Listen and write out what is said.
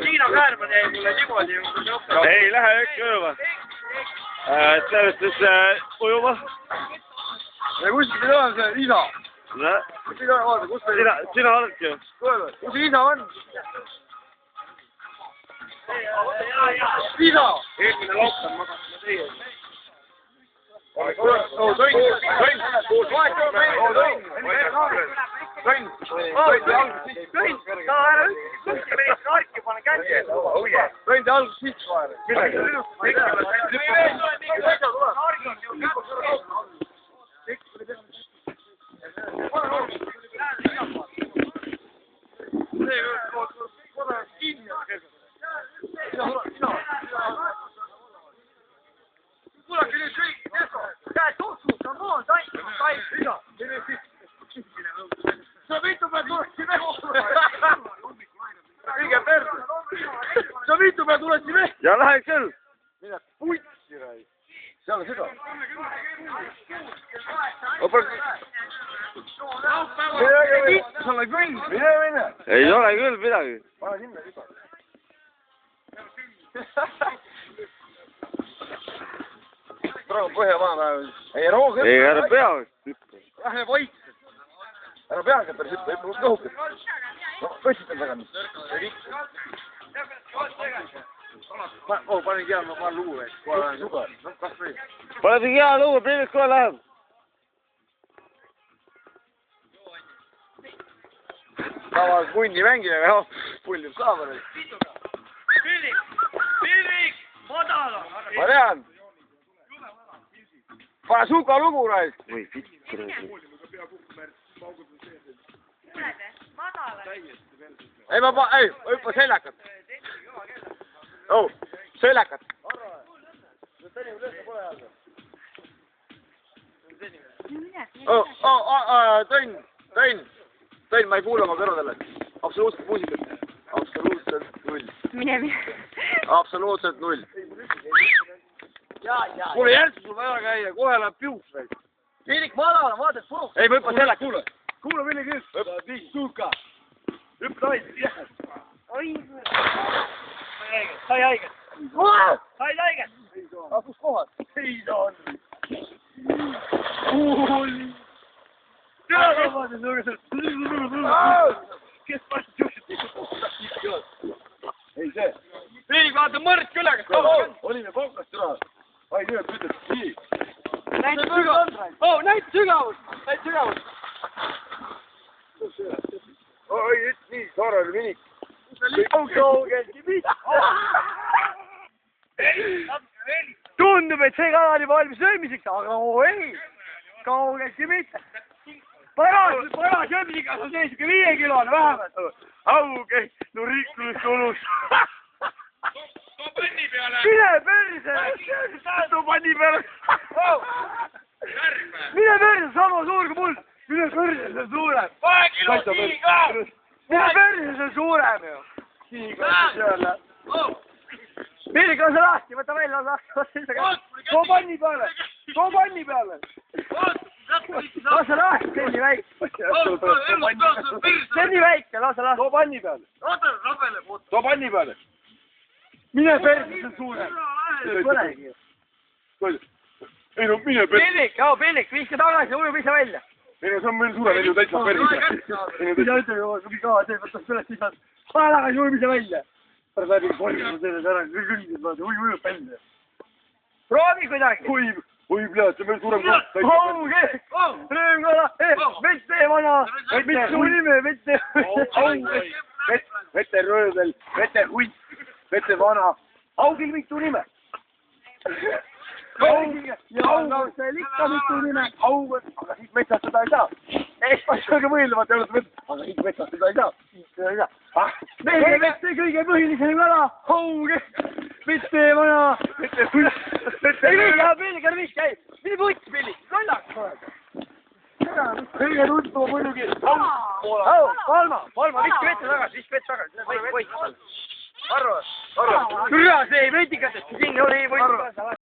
Tiina Käärma jäi mulle niimoodi. Ei lähe äkki ujuma. Sellest siis ujuma. Ja kuskil on see isa. Vaata, kus sina oledki ju. Kus see isa on? Isa! Eelmine laupäev magasime teie. Tõndi alguses siit vahepeal. Kuulake nüüd kõik, Nesko! Käed tutsu, come on, sai! Sa mitu peal tuleksid mehu! Kõige perse! Sa mitu peal tuleksid mehu! Ja lähe küll! Mine putsi, rai! Seal on seda! Sa oled küll! Mine! Ei ole küll midagi. Pane sinna seda! Praegu põhjamaa päeval. Ei, rooga hüppe. Ei, ära pea hüppe. Lähme vaikselt. Ära peaga päris hüppe, hüppe kõhukad. No, võtsitan tagant. Panen kea, ma panen lugu ees. No, kas või? Paned hea lugu, Pillik kohe läheb. Tavaliselt punni mängime, aga noh, pull jääb saama nüüd. Pillik! Madala! Ma tean. Pane suka lugu, rai. Või pitt, kuule. Ei, hüppa seljakat. Oh, seljakat. Tõin, ma ei kuule oma kõrvadele. Absoluutselt muusikat. Absoluutselt null. Absoluutselt null. Kuule, järgselt sul vaja käia, kohe läheb piuks väik. Pillik madala, vaata, et puruks. Ei, ma hüppan seljakat. Kuule, Pillik üks. Hüppa, nii, suka. Hüppa taid, jah. Oi! Sai haiget. Sai haiget. Aga kus kohad? Ei saa on. Kes passi tšuksed? Ei see. Pillik, vaata mõrd külega. Olime pankast üle. Ai, nüüd ütled, nii. Näita sügavust. Oh, näita sügavust. Näita sügavust. Oi, nii, Saarel minik. Kaugeltki mitte. Tundub, et see kala oli valmis söömiseks, aga ei. Kaugeltki mitte. Paras söömisega on see siuke 5 kilone vähemalt. Auge, no rikkus tulus. Too panni peale. Mine perse. Too panni peale. Mine perse, sama suur kui mul. Mine perse, see on suurem. 2 kilo siiga. Mine perse, see on suurem ju. Siiga, seal. Pillik, on see lahti, võta välja, Too panni peale. Too panni peale. Lase lahti, see on nii väike. See on nii väike, lase lahti. Too panni peale. Too panni peale. Mine perse, see on suurem. Ei no, mine perse. Pillik, viiska tagasi, ujub ise välja. Ei no, see on meil suurem, ei no täitsa perse. Mida ütleb, kui kaua see võtab sellest lisad. Pane tagasi, ujub ise välja. Pärast läbi kolmida sellest ära, kõndid vaata, ujub välja. Proovi kuidagi. Ujub jah, see on meil suurem koht. Auge, röömkala, vette vana, mis su nime, vette. Vete röövel, vete hunt, vete vana. Augil mitu nime. Augustel ikka mitu nime. Aga siit metsast seda ei saa. Ei, Aga mõeldavad, aga siit metsast seda ei saa. meie vette kõige põhilisem kala. Auge, vette vana, vette hunt. Ei viska, Pillik, ära viska, ei. Mine putsi, Pillik, lollaks oled. Kõige tuntum muidugi. Palma, viska vette tagasi. Arva. Türa, see ei vetikatest, siin oli võitlus.